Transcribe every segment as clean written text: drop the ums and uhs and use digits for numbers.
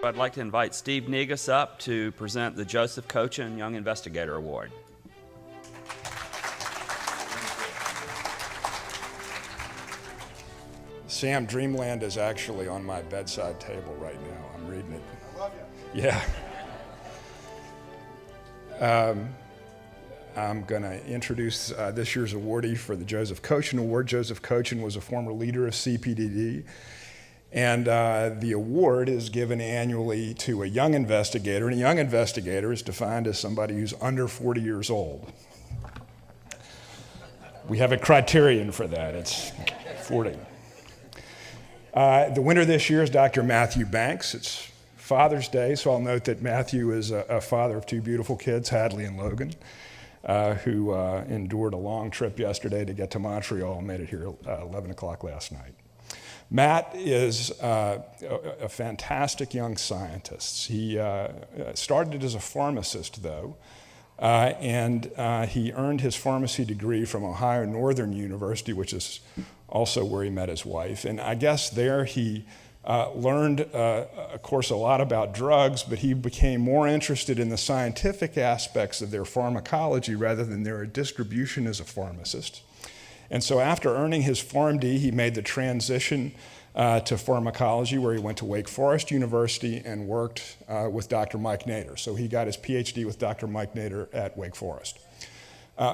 I'd like to invite Steve Negus up to present the Joseph Cochin Young Investigator Award. Sam, Dreamland is actually on my bedside table right now. I'm reading it. I love you. Yeah. I'm going to introduce this year's awardee for the Joseph Cochin Award. Joseph Cochin was a former leader of CPDD, and the award is given annually to a young investigator, and a young investigator is defined as somebody who's under 40 years old. We have a criterion for that. It's 40. The winner this year is Dr. Matthew Banks. It's Father's Day, so I'll note that Matthew is a father of two beautiful kids, Hadley and Logan, who endured a long trip yesterday to get to Montreal and made it here at 11 o'clock last night. Matt is a fantastic young scientist. He started as a pharmacist, though, and he earned his pharmacy degree from Ohio Northern University, which is also where he met his wife. And I guess there he learned, of course, a lot about drugs, but he became more interested in the scientific aspects of their pharmacology rather than their distribution as a pharmacist. And so after earning his PharmD, he made the transition to pharmacology, where he went to Wake Forest University and worked with Dr. Mike Nader. So he got his PhD with Dr. Mike Nader at Wake Forest.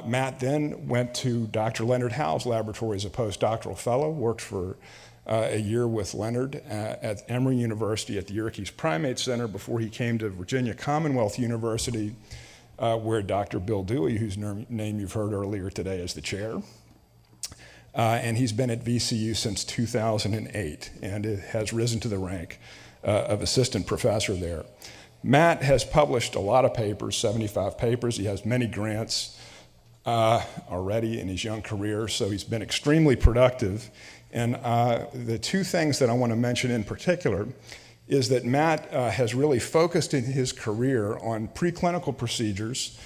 Matt then went to Dr. Leonard Howe's laboratory as a postdoctoral fellow, worked for a year with Leonard at Emory University at the Yerkes Primate Center before he came to Virginia Commonwealth University, where Dr. Bill Dewey, whose name you've heard earlier today, is the chair. And he's been at VCU since 2008 and has risen to the rank of assistant professor there. Matt has published a lot of papers, 75 papers. He has many grants already in his young career, so he's been extremely productive. And the two things that I want to mention in particular is that Matt has really focused in his career on preclinical procedures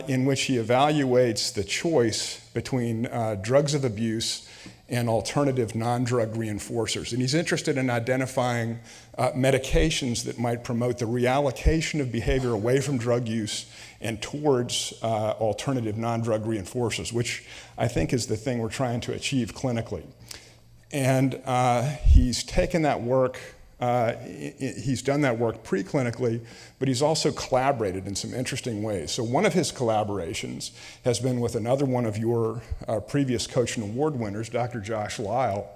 in which he evaluates the choice between drugs of abuse and alternative non-drug reinforcers. And he's interested in identifying medications that might promote the reallocation of behavior away from drug use and towards alternative non-drug reinforcers, which I think is the thing we're trying to achieve clinically. And he's taken that work, he's done that work preclinically, but he's also collaborated in some interesting ways. So one of his collaborations has been with another one of your previous Cochin Award winners, Dr. Josh Lyle,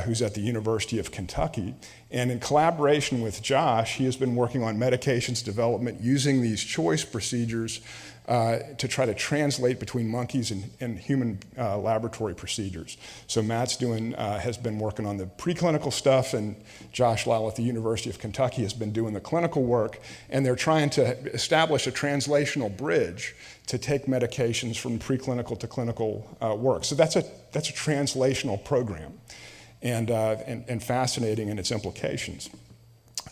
who's at the University of Kentucky. And in collaboration with Josh, he has been working on medications development using these choice procedures to try to translate between monkeys and human laboratory procedures. So Matt's has been working on the preclinical stuff, and Josh Lyle at the University of Kentucky has been doing the clinical work, and they're trying to establish a translational bridge to take medications from preclinical to clinical work. So that's a translational program, and fascinating in its implications.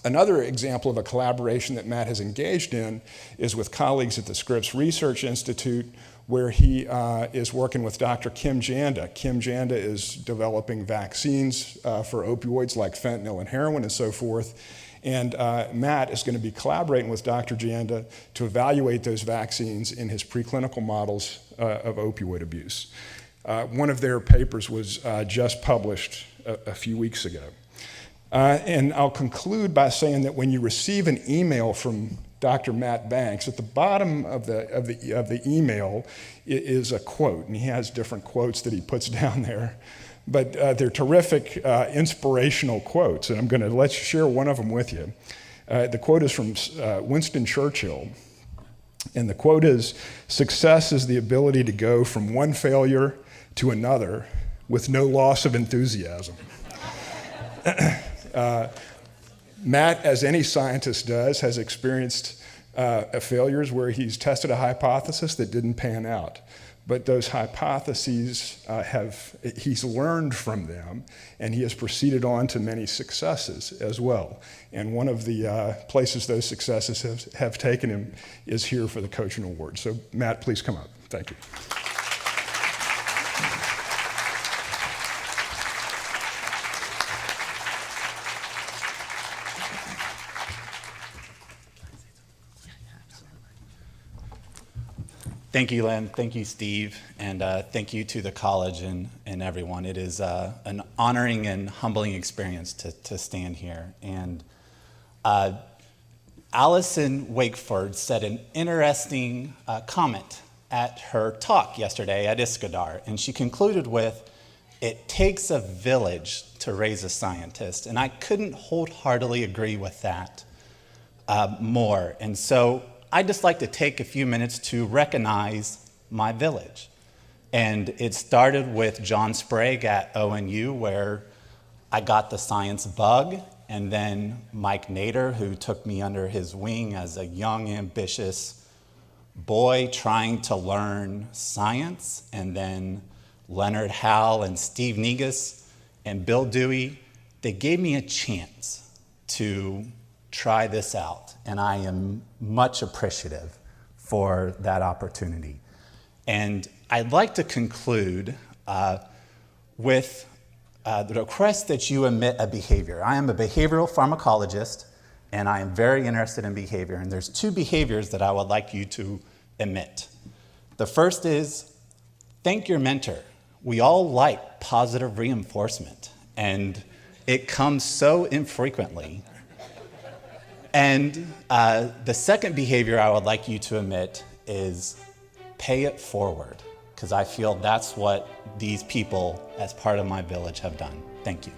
Another example of a collaboration that Matt has engaged in is with colleagues at the Scripps Research Institute, where he is working with Dr. Kim Janda. Kim Janda is developing vaccines for opioids like fentanyl and heroin and so forth. And Matt is going to be collaborating with Dr. Janda to evaluate those vaccines in his preclinical models of opioid abuse. One of their papers was just published a few weeks ago. And I'll conclude by saying that when you receive an email from Dr. Matt Banks, at the bottom of the email is a quote, and he has different quotes that he puts down there, but they're terrific inspirational quotes, and I'm going to share one of them with you. The quote is from Winston Churchill, and the quote is, "Success is the ability to go from one failure to another with no loss of enthusiasm." Matt, as any scientist does, has experienced failures where he's tested a hypothesis that didn't pan out. But those hypotheses he's learned from them, and he has proceeded on to many successes as well. And one of the places those successes have taken him is here for the Cochin Award. So Matt, please come up. Thank you. Thank you, Len. Thank you, Steve. And thank you to the college and everyone. It is an honoring and humbling experience to stand here. And Allison Wakeford said an interesting comment at her talk yesterday at Iskadar. And she concluded with, "It takes a village to raise a scientist." And I couldn't wholeheartedly agree with that more. And so I'd just like to take a few minutes to recognize my village. And it started with John Sprague at ONU, where I got the science bug, and then Mike Nader, who took me under his wing as a young, ambitious boy trying to learn science, and then Leonard Howell and Steve Negus and Bill Dewey. They gave me a chance to try this out, and I am much appreciative for that opportunity. And I'd like to conclude with the request that you emit a behavior. I am a behavioral pharmacologist, and I am very interested in behavior, and there's two behaviors that I would like you to emit. The first is, thank your mentor. We all like positive reinforcement, and it comes so infrequently. And the second behavior I would like you to emit is pay it forward, because I feel that's what these people as part of my village have done. Thank you.